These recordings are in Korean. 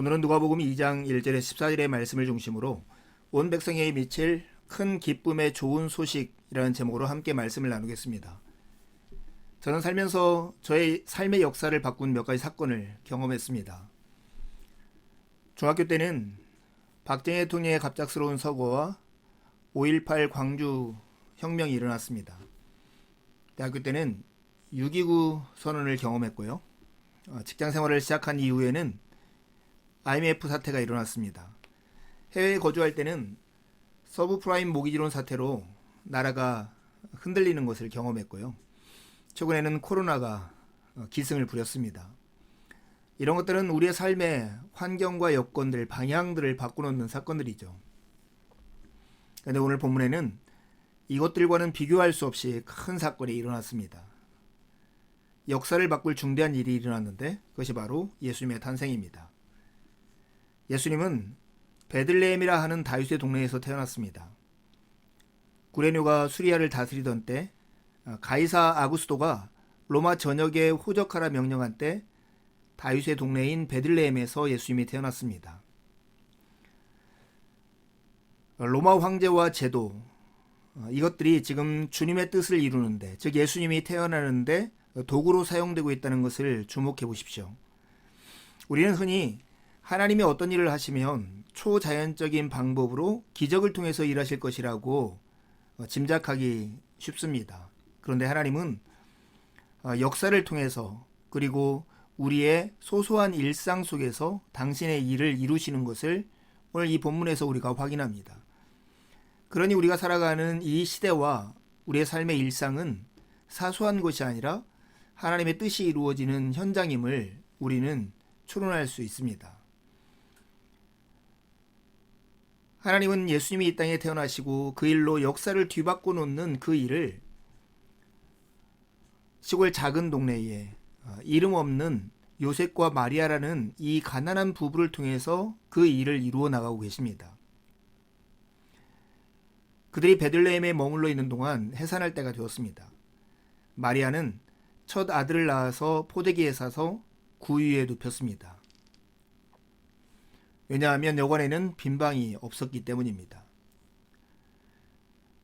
오늘은 누가복음 2장 1절에 14절의 말씀을 중심으로 온 백성에게 미칠 큰 기쁨의 좋은 소식이라는 제목으로 함께 말씀을 나누겠습니다. 저는 살면서 저의 삶의 역사를 바꾼 몇 가지 사건을 경험했습니다. 중학교 때는 박정희 대통령의 갑작스러운 서거와 5.18 광주 혁명이 일어났습니다. 대학교 때는 6.29 선언을 경험했고요. 직장 생활을 시작한 이후에는 IMF 사태가 일어났습니다. 해외에 거주할 때는 서브프라임 모기지론 사태로 나라가 흔들리는 것을 경험했고요. 최근에는 코로나가 기승을 부렸습니다. 이런 것들은 우리의 삶의 환경과 여건들, 방향들을 바꿔놓는 사건들이죠. 그런데 오늘 본문에는 이것들과는 비교할 수 없이 큰 사건이 일어났습니다. 역사를 바꿀 중대한 일이 일어났는데 그것이 바로 예수님의 탄생입니다. 예수님은 베들레헴이라 하는 다윗의 동네에서 태어났습니다. 구레뇨가 수리아를 다스리던 때 가이사 아구스토가 로마 전역에 호적하라 명령한 때 다윗의 동네인 베들레헴에서 예수님이 태어났습니다. 로마 황제와 제도, 이것들이 지금 주님의 뜻을 이루는데, 즉 예수님이 태어나는데 도구로 사용되고 있다는 것을 주목해 보십시오. 우리는 흔히 하나님이 어떤 일을 하시면 초자연적인 방법으로 기적을 통해서 일하실 것이라고 짐작하기 쉽습니다. 그런데 하나님은 역사를 통해서, 그리고 우리의 소소한 일상 속에서 당신의 일을 이루시는 것을 오늘 이 본문에서 우리가 확인합니다. 그러니 우리가 살아가는 이 시대와 우리의 삶의 일상은 사소한 것이 아니라 하나님의 뜻이 이루어지는 현장임을 우리는 추론할 수 있습니다. 하나님은 예수님이 이 땅에 태어나시고 그 일로 역사를 뒤바꿔 놓는 그 일을 시골 작은 동네에 이름 없는 요셉과 마리아라는 이 가난한 부부를 통해서 그 일을 이루어 나가고 계십니다. 그들이 베들레헴에 머물러 있는 동안 해산할 때가 되었습니다. 마리아는 첫 아들을 낳아서 포대기에 싸서 구유에 눕혔습니다. 왜냐하면 여관에는 빈 방이 없었기 때문입니다.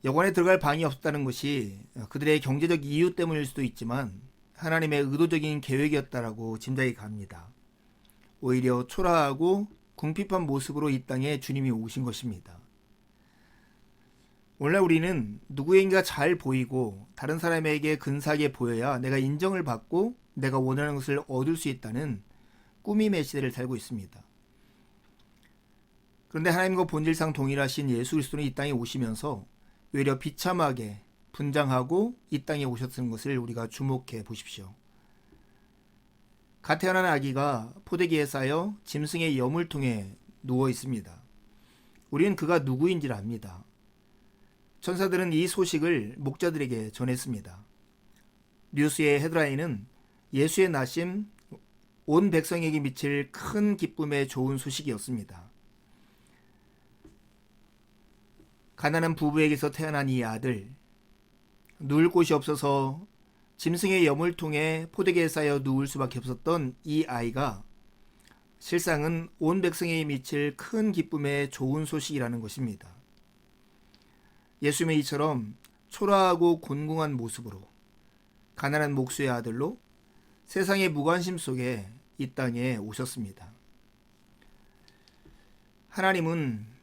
여관에 들어갈 방이 없었다는 것이 그들의 경제적 이유 때문일 수도 있지만 하나님의 의도적인 계획이었다라고 짐작이 갑니다. 오히려 초라하고 궁핍한 모습으로 이 땅에 주님이 오신 것입니다. 오늘날 우리는 누구에게가 잘 보이고 다른 사람에게 근사하게 보여야 내가 인정을 받고 내가 원하는 것을 얻을 수 있다는 꾸밈의 시대를 살고 있습니다. 그런데 하나님과 본질상 동일하신 예수 그리스도는 이 땅에 오시면서 오히려 비참하게 분장하고 이 땅에 오셨던 것을 우리가 주목해 보십시오. 갓 태어난 아기가 포대기에 쌓여 짐승의 여물통에 누워 있습니다. 우리는 그가 누구인지를 압니다. 천사들은 이 소식을 목자들에게 전했습니다. 뉴스의 헤드라인은 예수의 나심, 온 백성에게 미칠 큰 기쁨의 좋은 소식이었습니다. 가난한 부부에게서 태어난 이 아들, 누울 곳이 없어서 짐승의 여물통에 포대기에 쌓여 누울 수밖에 없었던 이 아이가 실상은 온 백성에게 미칠 큰 기쁨의 좋은 소식이라는 것입니다. 예수님은 이처럼 초라하고 곤궁한 모습으로 가난한 목수의 아들로 세상의 무관심 속에 이 땅에 오셨습니다. 하나님은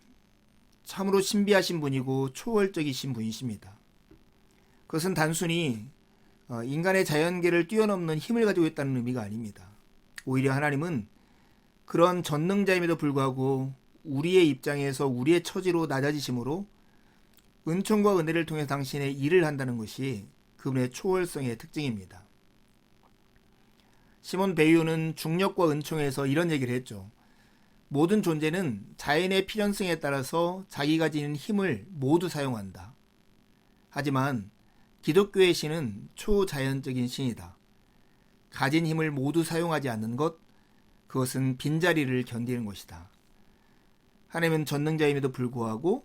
참으로 신비하신 분이고 초월적이신 분이십니다. 그것은 단순히 인간의 자연계를 뛰어넘는 힘을 가지고 있다는 의미가 아닙니다. 오히려 하나님은 그런 전능자임에도 불구하고 우리의 입장에서 우리의 처지로 낮아지심으로 은총과 은혜를 통해 당신의 일을 한다는 것이 그분의 초월성의 특징입니다. 시몬 베이오는 중력과 은총에서 이런 얘기를 했죠. 모든 존재는 자연의 필연성에 따라서 자기가 지닌 힘을 모두 사용한다. 하지만 기독교의 신은 초자연적인 신이다. 가진 힘을 모두 사용하지 않는 것, 그것은 빈자리를 견디는 것이다. 하나님은 전능자임에도 불구하고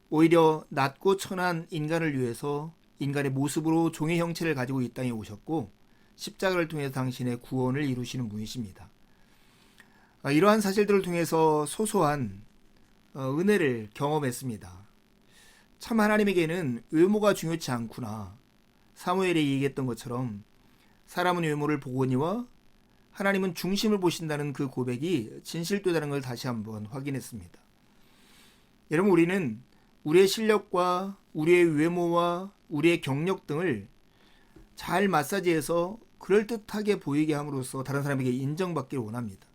오히려 낮고 천한 인간을 위해서 인간의 모습으로 종의 형체를 가지고 이 땅에 오셨고 십자가를 통해서 당신의 구원을 이루시는 분이십니다. 이러한 사실들을 통해서 소소한 은혜를 경험했습니다. 참 하나님에게는 외모가 중요치 않구나. 사무엘이 얘기했던 것처럼 사람은 외모를 보거니와 하나님은 중심을 보신다는 그 고백이 진실되다는 걸 다시 한번 확인했습니다. 여러분, 우리는 우리의 실력과 우리의 외모와 우리의 경력 등을 잘 마사지해서 그럴듯하게 보이게 함으로써 다른 사람에게 인정받기를 원합니다.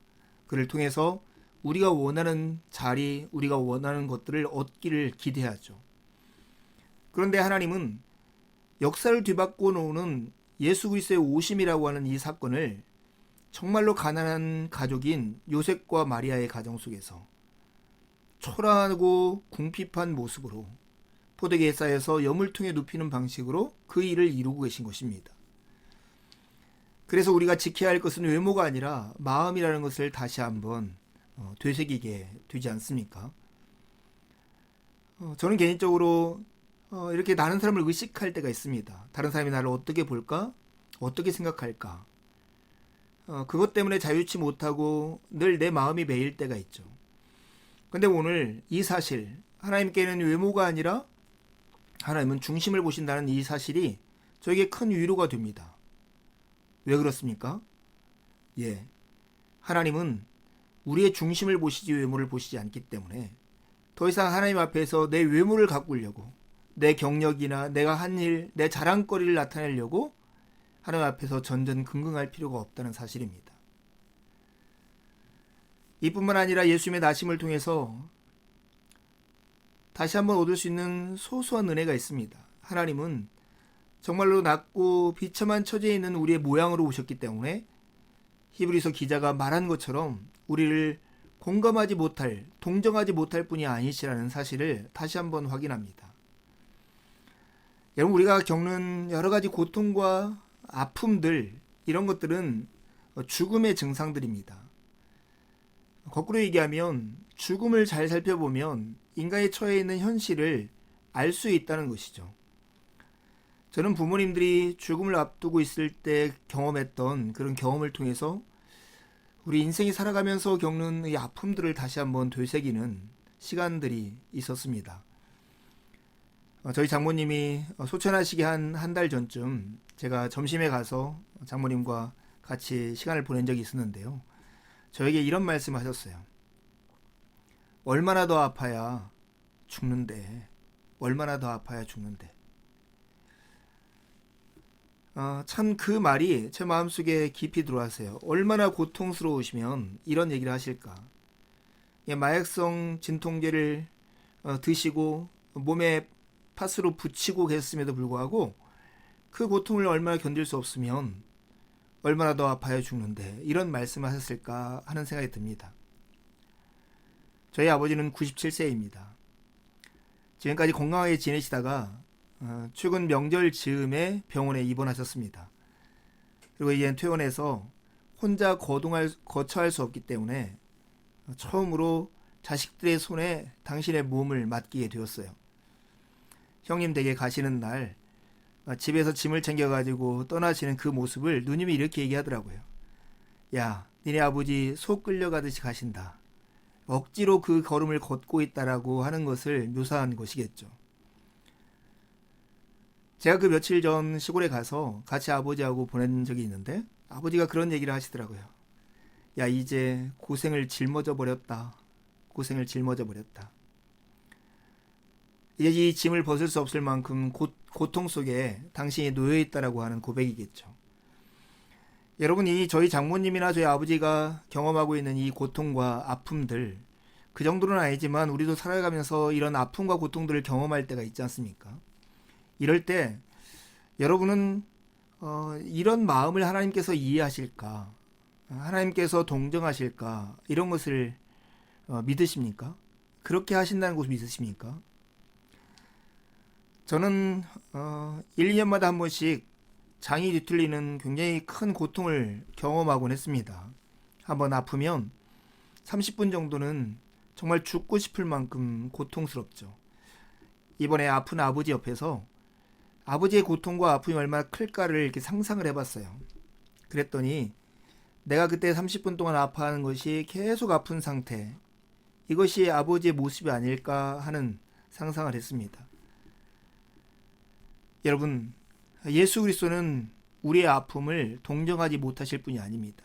그를 통해서 우리가 원하는 자리, 우리가 원하는 것들을 얻기를 기대하죠. 그런데 하나님은 역사를 뒤바꿔 놓는 예수 그리스도의 오심이라고 하는 이 사건을 정말로 가난한 가족인 요셉과 마리아의 가정 속에서 초라하고 궁핍한 모습으로 포도기에 쌓여서 여물통에 눕히는 방식으로 그 일을 이루고 계신 것입니다. 그래서 우리가 지켜야 할 것은 외모가 아니라 마음이라는 것을 다시 한번 되새기게 되지 않습니까? 저는 개인적으로 이렇게 다른 사람을 의식할 때가 있습니다. 다른 사람이 나를 어떻게 볼까? 어떻게 생각할까? 그것 때문에 자유치 못하고 늘 내 마음이 메일 때가 있죠. 근데 오늘 이 사실, 하나님께는 외모가 아니라 하나님은 중심을 보신다는 이 사실이 저에게 큰 위로가 됩니다. 왜 그렇습니까? 하나님은 우리의 중심을 보시지 외모를 보시지 않기 때문에 더 이상 하나님 앞에서 내 외모를 가꾸려고, 내 경력이나 내가 한 일, 내 자랑거리를 나타내려고 하나님 앞에서 전전긍긍할 필요가 없다는 사실입니다. 이뿐만 아니라 예수님의 나심을 통해서 다시 한번 얻을 수 있는 소소한 은혜가 있습니다. 하나님은 정말로 낮고 비참한 처지에 있는 우리의 모양으로 오셨기 때문에 히브리서 기자가 말한 것처럼 우리를 공감하지 못할, 동정하지 못할 뿐이 아니시라는 사실을 다시 한번 확인합니다. 여러분, 우리가 겪는 여러 가지 고통과 아픔들, 이런 것들은 죽음의 증상들입니다. 거꾸로 얘기하면 죽음을 잘 살펴보면 인간이 처해 있는 현실을 알 수 있다는 것이죠. 저는 부모님들이 죽음을 앞두고 있을 때 경험했던 그런 경험을 통해서 우리 인생이 살아가면서 겪는 이 아픔들을 다시 한번 되새기는 시간들이 있었습니다. 저희 장모님이 소천하시기 한 달 전쯤 제가 점심에 가서 장모님과 같이 시간을 보낸 적이 있었는데요. 저에게 이런 말씀 하셨어요. 얼마나 더 아파야 죽는데, 얼마나 더 아파야 죽는데. 참 그 말이 제 마음속에 깊이 들어왔어요. 얼마나 고통스러우시면 이런 얘기를 하실까. 마약성 진통제를 드시고 몸에 팥으로 붙이고 계셨음에도 불구하고 그 고통을 얼마나 견딜 수 없으면 얼마나 더 아파야 죽는데, 이런 말씀을 하셨을까 하는 생각이 듭니다. 저희 아버지는 97세입니다. 지금까지 건강하게 지내시다가 최근 명절 즈음에 병원에 입원하셨습니다. 그리고 이제 퇴원해서 혼자 거처할 수 없기 때문에 처음으로 자식들의 손에 당신의 몸을 맡기게 되었어요. 형님 댁에 가시는 날 집에서 짐을 챙겨가지고 떠나시는 그 모습을 누님이 이렇게 얘기하더라고요. 야, 니네 아버지 소 끌려가듯이 가신다. 억지로 그 걸음을 걷고 있다라고 하는 것을 묘사한 것이겠죠. 제가 그 며칠 전 시골에 가서 같이 아버지하고 보낸 적이 있는데 아버지가 그런 얘기를 하시더라고요. 야, 이제 고생을 짊어져 버렸다. 고생을 짊어져 버렸다. 이제 이 짐을 벗을 수 없을 만큼 고통 속에 당신이 놓여있다라고 하는 고백이겠죠. 여러분, 이 저희 장모님이나 저희 아버지가 경험하고 있는 이 고통과 아픔들, 그 정도는 아니지만 우리도 살아가면서 이런 아픔과 고통들을 경험할 때가 있지 않습니까? 이럴 때 여러분은 이런 마음을 하나님께서 이해하실까? 하나님께서 동정하실까? 이런 것을 믿으십니까? 그렇게 하신다는 것을 믿으십니까? 저는 1, 2년마다 한 번씩 장이 뒤틀리는 굉장히 큰 고통을 경험하곤 했습니다. 한번 아프면 30분 정도는 정말 죽고 싶을 만큼 고통스럽죠. 이번에 아픈 아버지 옆에서 아버지의 고통과 아픔이 얼마나 클까를 이렇게 상상을 해봤어요. 그랬더니 내가 그때 30분 동안 아파하는 것이 계속 아픈 상태, 이것이 아버지의 모습이 아닐까 하는 상상을 했습니다. 여러분, 예수 그리스도는 우리의 아픔을 동정하지 못하실 분이 아닙니다.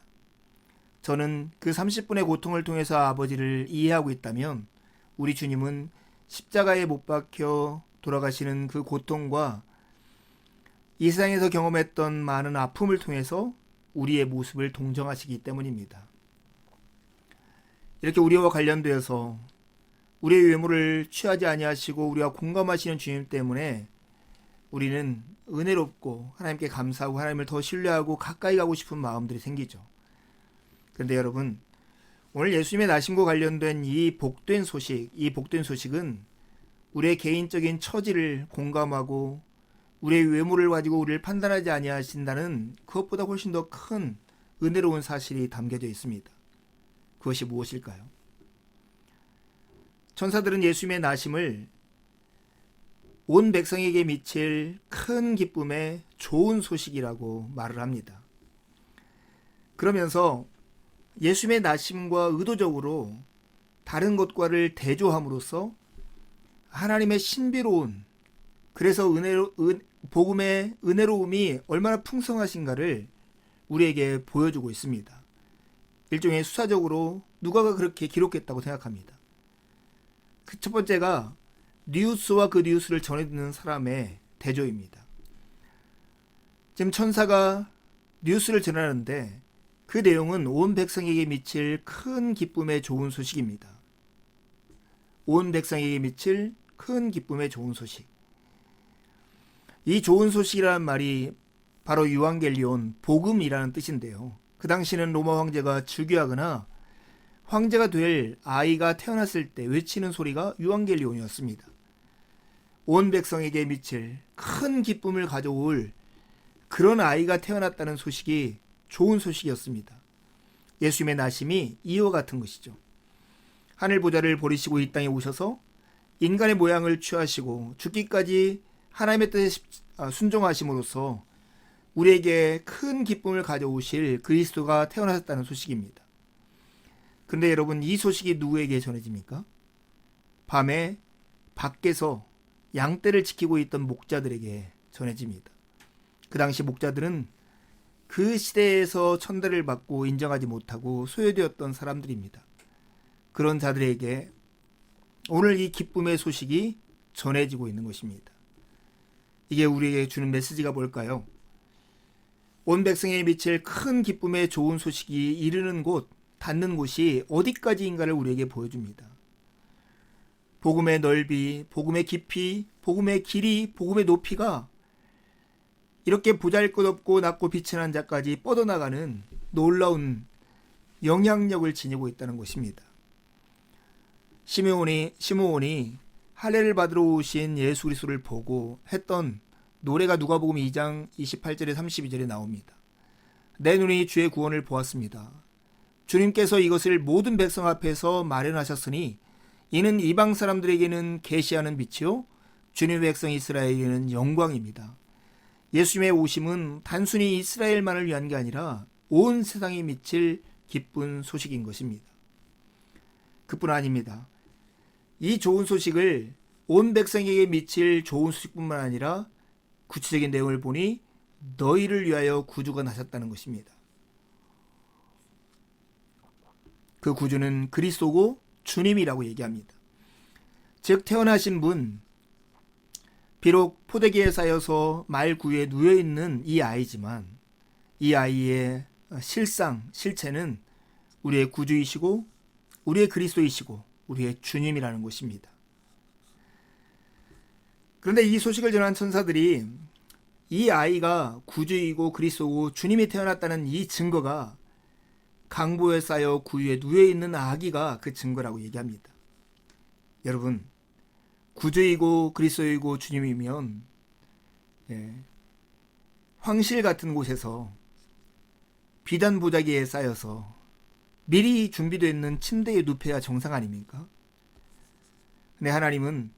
저는 그 30분의 고통을 통해서 아버지를 이해하고 있다면 우리 주님은 십자가에 못 박혀 돌아가시는 그 고통과 이 세상에서 경험했던 많은 아픔을 통해서 우리의 모습을 동정하시기 때문입니다. 이렇게 우리와 관련되어서 우리의 외모를 취하지 아니하시고 우리와 공감하시는 주님 때문에 우리는 은혜롭고 하나님께 감사하고 하나님을 더 신뢰하고 가까이 가고 싶은 마음들이 생기죠. 그런데 여러분, 오늘 예수님의 나심과 관련된 이 복된 소식은 우리의 개인적인 처지를 공감하고 우리의 외모를 가지고 우리를 판단하지 아니하신다는 그것보다 훨씬 더 큰 은혜로운 사실이 담겨져 있습니다. 그것이 무엇일까요? 천사들은 예수님의 나심을 온 백성에게 미칠 큰 기쁨의 좋은 소식이라고 말을 합니다. 그러면서 예수님의 나심과 의도적으로 다른 것과를 대조함으로써 하나님의 신비로운, 그래서 복음의 은혜로움이 얼마나 풍성하신가를 우리에게 보여주고 있습니다. 일종의 수사적으로 누가가 그렇게 기록했다고 생각합니다. 그 첫 번째가 뉴스와 그 뉴스를 전해 듣는 사람의 대조입니다. 지금 천사가 뉴스를 전하는데 그 내용은 온 백성에게 미칠 큰 기쁨의 좋은 소식입니다. 온 백성에게 미칠 큰 기쁨의 좋은 소식. 이 좋은 소식이라는 말이 바로 유앙겔리온, 복음이라는 뜻인데요. 그 당시는 로마 황제가 즉위하거나 황제가 될 아이가 태어났을 때 외치는 소리가 유앙겔리온이었습니다. 온 백성에게 미칠 큰 기쁨을 가져올 그런 아이가 태어났다는 소식이 좋은 소식이었습니다. 예수님의 나심이 이와 같은 것이죠. 하늘 보좌를 버리시고 이 땅에 오셔서 인간의 모양을 취하시고 죽기까지 하나님의 뜻에 순종하심으로써 우리에게 큰 기쁨을 가져오실 그리스도가 태어나셨다는 소식입니다. 그런데 여러분, 이 소식이 누구에게 전해집니까? 밤에 밖에서 양떼를 지키고 있던 목자들에게 전해집니다. 그 당시 목자들은 그 시대에서 천대를 받고 인정하지 못하고 소외되었던 사람들입니다. 그런 자들에게 오늘 이 기쁨의 소식이 전해지고 있는 것입니다. 이게 우리에게 주는 메시지가 뭘까요? 온 백성에 미칠 큰 기쁨의 좋은 소식이 이르는 곳, 닿는 곳이 어디까지인가를 우리에게 보여줍니다. 복음의 넓이, 복음의 깊이, 복음의 길이, 복음의 높이가 이렇게 보잘것없고 낮고 빛이 난 자까지 뻗어나가는 놀라운 영향력을 지니고 있다는 것입니다. 시므온이 할례를 받으러 오신 예수 그리스도를 보고 했던 노래가 누가복음 2장 28절에 32절에 나옵니다. 내 눈이 주의 구원을 보았습니다. 주님께서 이것을 모든 백성 앞에서 마련하셨으니 이는 이방 사람들에게는 계시하는 빛이요 주님의 백성 이스라엘에게는 영광입니다. 예수님의 오심은 단순히 이스라엘만을 위한 게 아니라 온 세상에 미칠 기쁜 소식인 것입니다. 그뿐 아닙니다. 이 좋은 소식을 온 백성에게 미칠 좋은 소식뿐만 아니라 구체적인 내용을 보니 너희를 위하여 구주가 나셨다는 것입니다. 그 구주는 그리스도고 주님이라고 얘기합니다. 즉 태어나신 분, 비록 포대기에 쌓여서 말구유에 누워있는 이 아이지만 이 아이의 실체는 우리의 구주이시고 우리의 그리스도이시고 우리의 주님이라는 것입니다. 그런데 이 소식을 전한 천사들이 이 아이가 구주이고 그리스도고 주님이 태어났다는 이 증거가 강보에 쌓여 구유에 누워있는 아기가 그 증거라고 얘기합니다. 여러분, 구주이고 그리스도이고 주님이면 황실 같은 곳에서 비단 보자기에 쌓여서 미리 준비되어 있는 침대에 눕혀야 정상 아닙니까? 근데 하나님은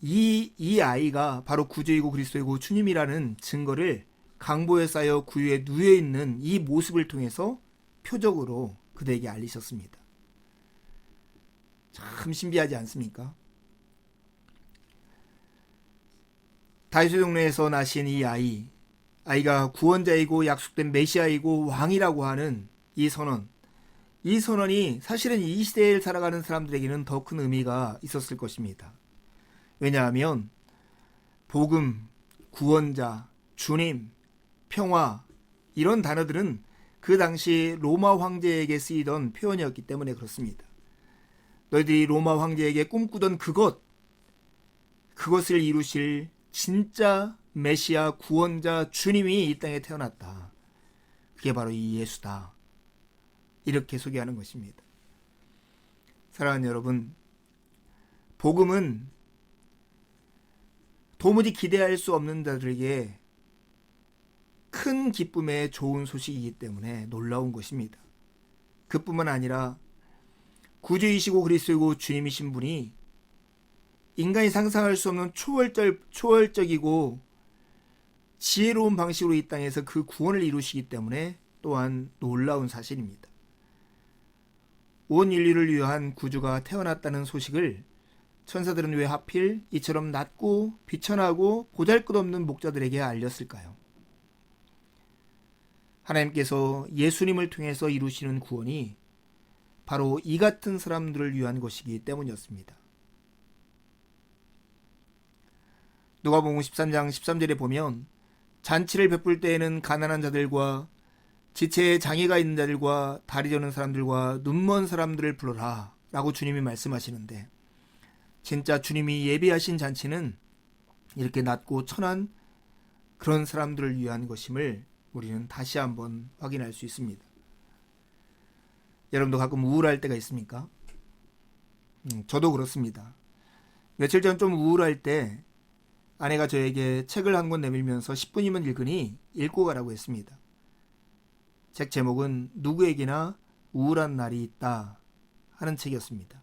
이 아이가 바로 구주이고 그리스도이고 주님이라는 증거를 강보에 쌓여 구유에 누워 있는 이 모습을 통해서 표적으로 그들에게 알리셨습니다. 참 신비하지 않습니까? 다윗의 동네에서 나신 이 아이가 구원자이고 약속된 메시아이고 왕이라고 하는 이 선언이 사실은 이 시대를 살아가는 사람들에게는 더 큰 의미가 있었을 것입니다. 왜냐하면 복음, 구원자, 주님, 평화 이런 단어들은 그 당시 로마 황제에게 쓰이던 표현이었기 때문에 그렇습니다. 너희들이 로마 황제에게 꿈꾸던 그것을 이루실 진짜 메시아 구원자 주님이 이 땅에 태어났다. 그게 바로 이 예수다. 이렇게 소개하는 것입니다. 사랑하는 여러분, 복음은 도무지 기대할 수 없는 자들에게 큰 기쁨의 좋은 소식이기 때문에 놀라운 것입니다. 그뿐만 아니라 구주이시고 그리스도이고 주님이신 분이 인간이 상상할 수 없는 초월적이고 지혜로운 방식으로 이 땅에서 그 구원을 이루시기 때문에 또한 놀라운 사실입니다. 온 인류를 위한 구주가 태어났다는 소식을 천사들은 왜 하필 이처럼 낮고 비천하고 보잘것없는 목자들에게 알렸을까요? 하나님께서 예수님을 통해서 이루시는 구원이 바로 이 같은 사람들을 위한 것이기 때문이었습니다. 누가복음 13장 13절에 보면 잔치를 베풀 때에는 가난한 자들과 지체에 장애가 있는 자들과 다리 저는 사람들과 눈먼 사람들을 불러라 라고 주님이 말씀하시는데, 진짜 주님이 예비하신 잔치는 이렇게 낮고 천한 그런 사람들을 위한 것임을 우리는 다시 한번 확인할 수 있습니다. 여러분도 가끔 우울할 때가 있습니까? 저도 그렇습니다. 며칠 전 좀 우울할 때 아내가 저에게 책을 한 권 내밀면서 10분이면 읽으니 읽고 가라고 했습니다. 책 제목은 누구에게나 우울한 날이 있다 하는 책이었습니다.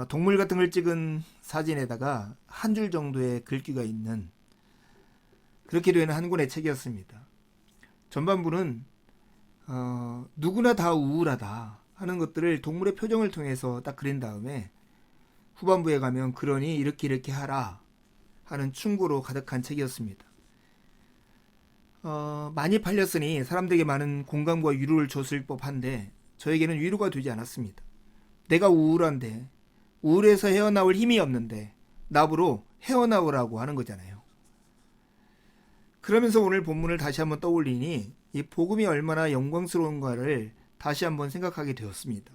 동물 같은 걸 찍은 사진에다가 한 줄 정도의 글귀가 있는 그렇게 되는 한 권의 책이었습니다. 전반부는 누구나 다 우울하다 하는 것들을 동물의 표정을 통해서 딱 그린 다음에 후반부에 가면 그러니 이렇게 하라 하는 충고로 가득한 책이었습니다. 많이 팔렸으니 사람들에게 많은 공감과 위로를 줬을 법한데 저에게는 위로가 되지 않았습니다. 내가 우울한데, 우울해서 헤어나올 힘이 없는데 나보러 헤어나오라고 하는 거잖아요. 그러면서 오늘 본문을 다시 한번 떠올리니 이 복음이 얼마나 영광스러운가를 다시 한번 생각하게 되었습니다.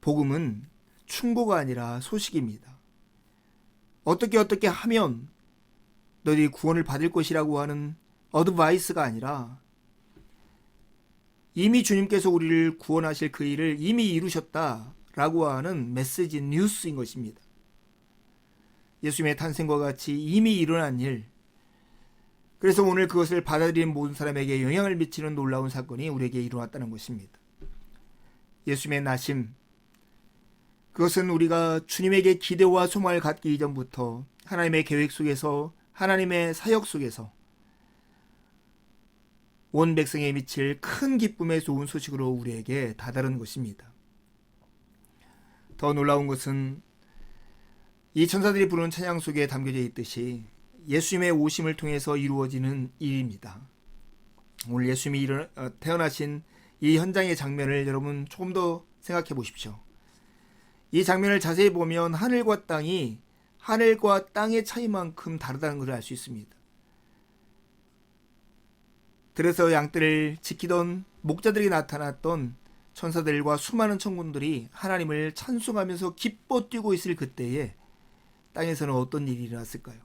복음은 충고가 아니라 소식입니다. 어떻게 하면 너희들이 구원을 받을 것이라고 하는 어드바이스가 아니라 이미 주님께서 우리를 구원하실 그 일을 이미 이루셨다라고 하는 메시지 뉴스인 것입니다. 예수님의 탄생과 같이 이미 일어난 일, 그래서 오늘 그것을 받아들이는 모든 사람에게 영향을 미치는 놀라운 사건이 우리에게 일어났다는 것입니다. 예수님의 나심, 그것은 우리가 주님에게 기대와 소망을 갖기 이전부터 하나님의 계획 속에서, 하나님의 사역 속에서 온 백성에 미칠 큰 기쁨의 좋은 소식으로 우리에게 다다른 것입니다. 더 놀라운 것은 이 천사들이 부르는 찬양 속에 담겨져 있듯이 예수님의 오심을 통해서 이루어지는 일입니다. 오늘 예수님이 태어나신 이 현장의 장면을 여러분 조금 더 생각해 보십시오. 이 장면을 자세히 보면 하늘과 땅의 차이만큼 다르다는 것을 알 수 있습니다. 들에서 양떼를 지키던 목자들이 나타났던 천사들과 수많은 천군들이 하나님을 찬송하면서 기뻐 뛰고 있을 그때에 땅에서는 어떤 일이 일어났을까요?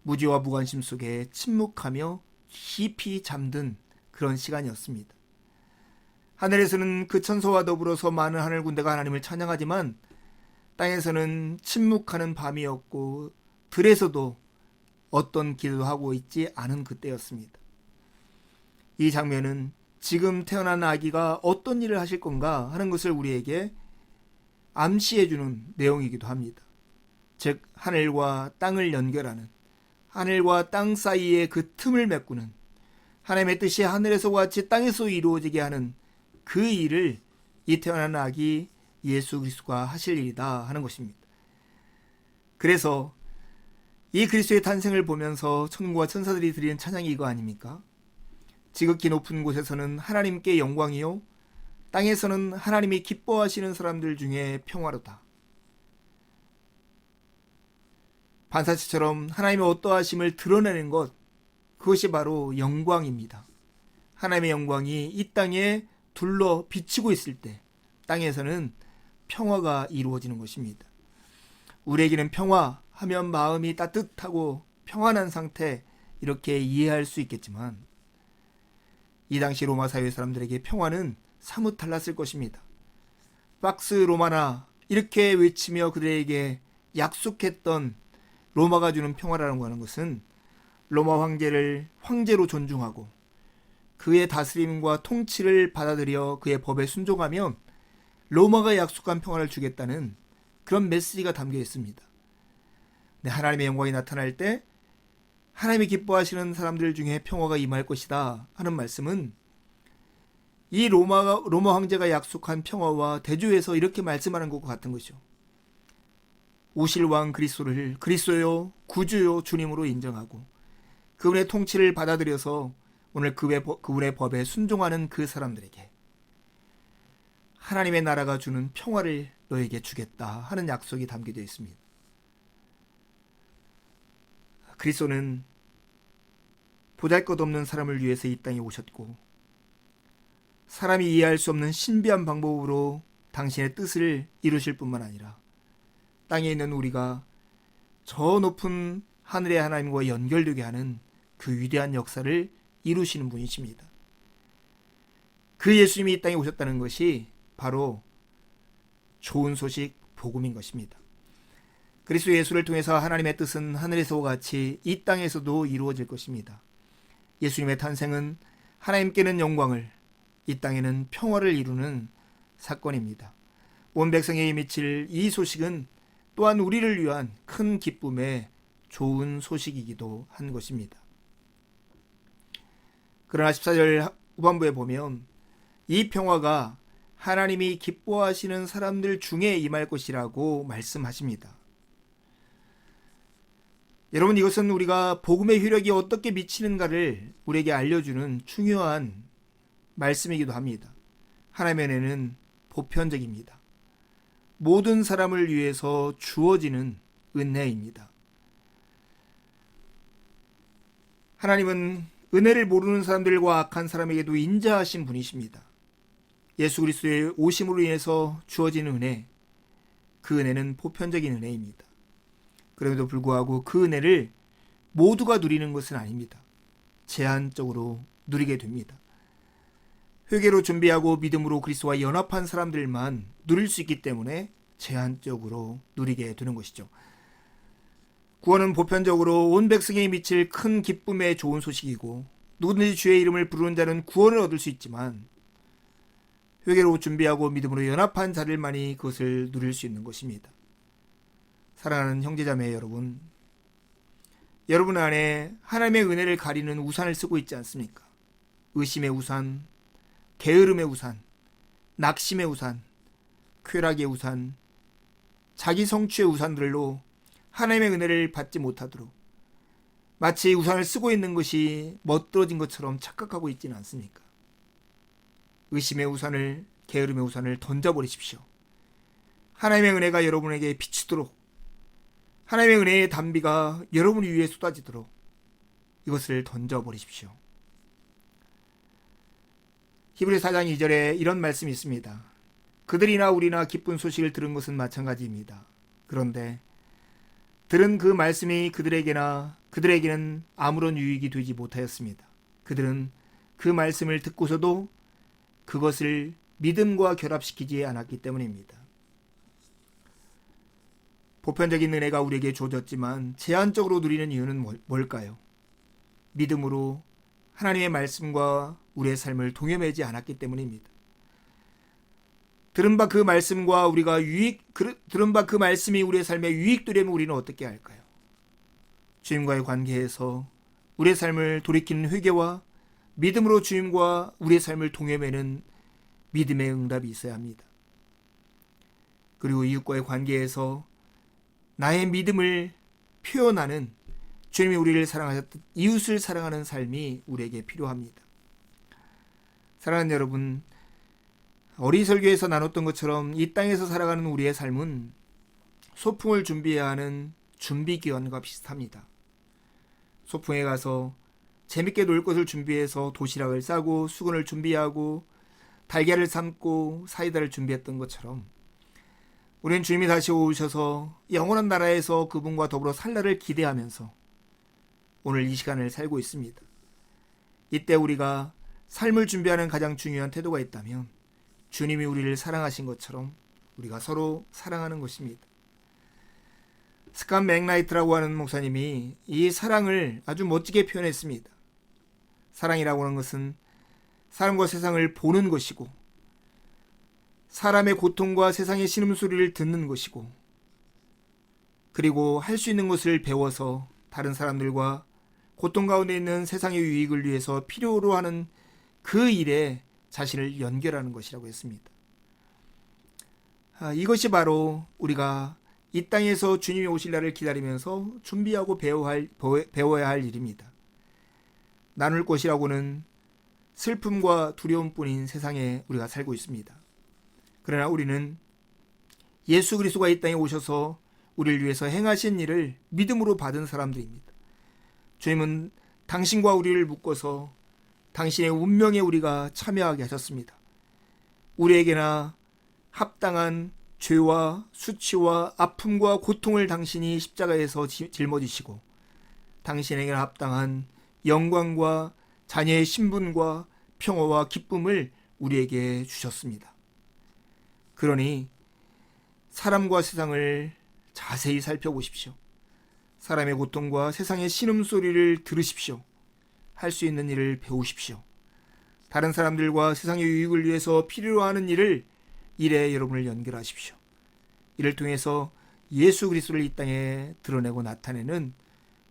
무지와 무관심 속에 침묵하며 깊이 잠든 그런 시간이었습니다. 하늘에서는 그 천사와 더불어서 많은 하늘 군대가 하나님을 찬양하지만 땅에서는 침묵하는 밤이었고 들에서도 어떤 기도하고 있지 않은 그때였습니다. 이 장면은 지금 태어난 아기가 어떤 일을 하실 건가 하는 것을 우리에게 암시해주는 내용이기도 합니다. 즉 하늘과 땅을 연결하는, 하늘과 땅 사이에 그 틈을 메꾸는, 하나님의 뜻이 하늘에서와 같이 땅에서 이루어지게 하는 그 일을 이 태어난 아기 예수 그리스도가 하실 일이다 하는 것입니다. 그래서 이 그리스도의 탄생을 보면서 천군과 천사들이 드리는 찬양이 이거 아닙니까? 지극히 높은 곳에서는 하나님께 영광이요, 땅에서는 하나님이 기뻐하시는 사람들 중에 평화로다. 반사체처럼 하나님의 어떠하심을 드러내는 것, 그것이 바로 영광입니다. 하나님의 영광이 이 땅에 둘러 비치고 있을 때 땅에서는 평화가 이루어지는 것입니다. 우리에게는 평화 하면 마음이 따뜻하고 평안한 상태, 이렇게 이해할 수 있겠지만 이 당시 로마 사회 사람들에게 평화는 사뭇 달랐을 것입니다. 박스 로마나 이렇게 외치며 그들에게 약속했던 로마가 주는 평화라고 하는 것은 로마 황제를 황제로 존중하고 그의 다스림과 통치를 받아들여 그의 법에 순종하면 로마가 약속한 평화를 주겠다는 그런 메시지가 담겨 있습니다. 하나님의 영광이 나타날 때 하나님이 기뻐하시는 사람들 중에 평화가 임할 것이다 하는 말씀은 이 로마 황제가 약속한 평화와 대조해서 이렇게 말씀하는 것과 같은 것이죠. 오실 왕 그리스도를 그리스도요 구주요 주님으로 인정하고 그분의 통치를 받아들여서 오늘 그분의 법에 순종하는 그 사람들에게 하나님의 나라가 주는 평화를 너에게 주겠다 하는 약속이 담겨져 있습니다. 그리스도는 보잘것없는 사람을 위해서 이 땅에 오셨고 사람이 이해할 수 없는 신비한 방법으로 당신의 뜻을 이루실 뿐만 아니라 땅에 있는 우리가 저 높은 하늘의 하나님과 연결되게 하는 그 위대한 역사를 이루시는 분이십니다. 그 예수님이 이 땅에 오셨다는 것이 바로 좋은 소식, 복음인 것입니다. 그리스도 예수를 통해서 하나님의 뜻은 하늘에서와 같이 이 땅에서도 이루어질 것입니다. 예수님의 탄생은 하나님께는 영광을, 이 땅에는 평화를 이루는 사건입니다. 온 백성에게 미칠 이 소식은 또한 우리를 위한 큰 기쁨의 좋은 소식이기도 한 것입니다. 그러나 14절 후반부에 보면 이 평화가 하나님이 기뻐하시는 사람들 중에 임할 것이라고 말씀하십니다. 여러분, 이것은 우리가 복음의 효력이 어떻게 미치는가를 우리에게 알려주는 중요한 말씀이기도 합니다. 하나님의 은혜는 보편적입니다. 모든 사람을 위해서 주어지는 은혜입니다. 하나님은 은혜를 모르는 사람들과 악한 사람에게도 인자하신 분이십니다. 예수 그리스도의 오심으로 인해서 주어지는 은혜, 그 은혜는 보편적인 은혜입니다. 그럼에도 불구하고 그 은혜를 모두가 누리는 것은 아닙니다. 제한적으로 누리게 됩니다. 회개로 준비하고 믿음으로 그리스도와 연합한 사람들만 누릴 수 있기 때문에 제한적으로 누리게 되는 것이죠. 구원은 보편적으로 온 백성에 미칠 큰 기쁨의 좋은 소식이고 누구든지 주의 이름을 부르는 자는 구원을 얻을 수 있지만 회개로 준비하고 믿음으로 연합한 자들만이 그것을 누릴 수 있는 것입니다. 사랑하는 형제자매 여러분, 여러분 안에 하나님의 은혜를 가리는 우산을 쓰고 있지 않습니까? 의심의 우산, 게으름의 우산, 낙심의 우산, 쾌락의 우산, 자기 성취의 우산들로 하나님의 은혜를 받지 못하도록 마치 우산을 쓰고 있는 것이 멋들어진 것처럼 착각하고 있지는 않습니까? 의심의 우산을, 게으름의 우산을 던져버리십시오. 하나님의 은혜가 여러분에게 비치도록, 하나님의 은혜의 단비가 여러분 위에 쏟아지도록 이것을 던져버리십시오. 히브리서 4장 2절에 이런 말씀이 있습니다. 그들이나 우리나 기쁜 소식을 들은 것은 마찬가지입니다. 그런데 들은 그 말씀이 그들에게는 아무런 유익이 되지 못하였습니다. 그들은 그 말씀을 듣고서도 그것을 믿음과 결합시키지 않았기 때문입니다. 보편적인 은혜가 우리에게 주어졌지만 제한적으로 누리는 이유는 뭘까요? 믿음으로 하나님의 말씀과 우리의 삶을 동요매지 않았기 때문입니다. 들은 바 그 말씀과 들은 바 그 말씀이 우리의 삶에 유익되려면 우리는 어떻게 할까요? 주님과의 관계에서 우리의 삶을 돌이키는 회개와 믿음으로 주님과 우리의 삶을 동행하는 믿음의 응답이 있어야 합니다. 그리고 이웃과의 관계에서 나의 믿음을 표현하는 주님이 우리를 사랑하셨듯 이웃을 사랑하는 삶이 우리에게 필요합니다. 사랑하는 여러분, 어린 설교에서 나눴던 것처럼 이 땅에서 살아가는 우리의 삶은 소풍을 준비해야 하는 준비기원과 비슷합니다. 소풍에 가서 재밌게 놀 것을 준비해서 도시락을 싸고 수건을 준비하고 달걀을 삶고 사이다를 준비했던 것처럼 우리는 주님이 다시 오셔서 영원한 나라에서 그분과 더불어 살 날을 기대하면서 오늘 이 시간을 살고 있습니다. 이때 우리가 삶을 준비하는 가장 중요한 태도가 있다면 주님이 우리를 사랑하신 것처럼 우리가 서로 사랑하는 것입니다. 스캇 맥나이트라고 하는 목사님이 이 사랑을 아주 멋지게 표현했습니다. 사랑이라고 하는 것은 사람과 세상을 보는 것이고 사람의 고통과 세상의 신음소리를 듣는 것이고 그리고 할 수 있는 것을 배워서 다른 사람들과 고통 가운데 있는 세상의 유익을 위해서 필요로 하는 그 일에 자신을 연결하는 것이라고 했습니다. 이것이 바로 우리가 이 땅에서 주님이 오실 날을 기다리면서 준비하고 배워야 할 일입니다. 나눌 것이라고는 슬픔과 두려움뿐인 세상에 우리가 살고 있습니다. 그러나 우리는 예수 그리스도가 이 땅에 오셔서 우리를 위해서 행하신 일을 믿음으로 받은 사람들입니다. 주님은 당신과 우리를 묶어서 당신의 운명에 우리가 참여하게 하셨습니다. 우리에게나 합당한 죄와 수치와 아픔과 고통을 당신이 십자가에서 짊어지시고 당신에게 합당한 영광과 자녀의 신분과 평화와 기쁨을 우리에게 주셨습니다. 그러니 사람과 세상을 자세히 살펴보십시오. 사람의 고통과 세상의 신음소리를 들으십시오. 할 수 있는 일을 배우십시오. 다른 사람들과 세상의 유익을 위해서 필요로 하는 일에 여러분을 연결하십시오. 이를 통해서 예수 그리스도를 이 땅에 드러내고 나타내는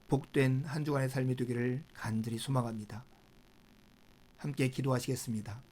복된 한 주간의 삶이 되기를 간절히 소망합니다. 함께 기도하시겠습니다.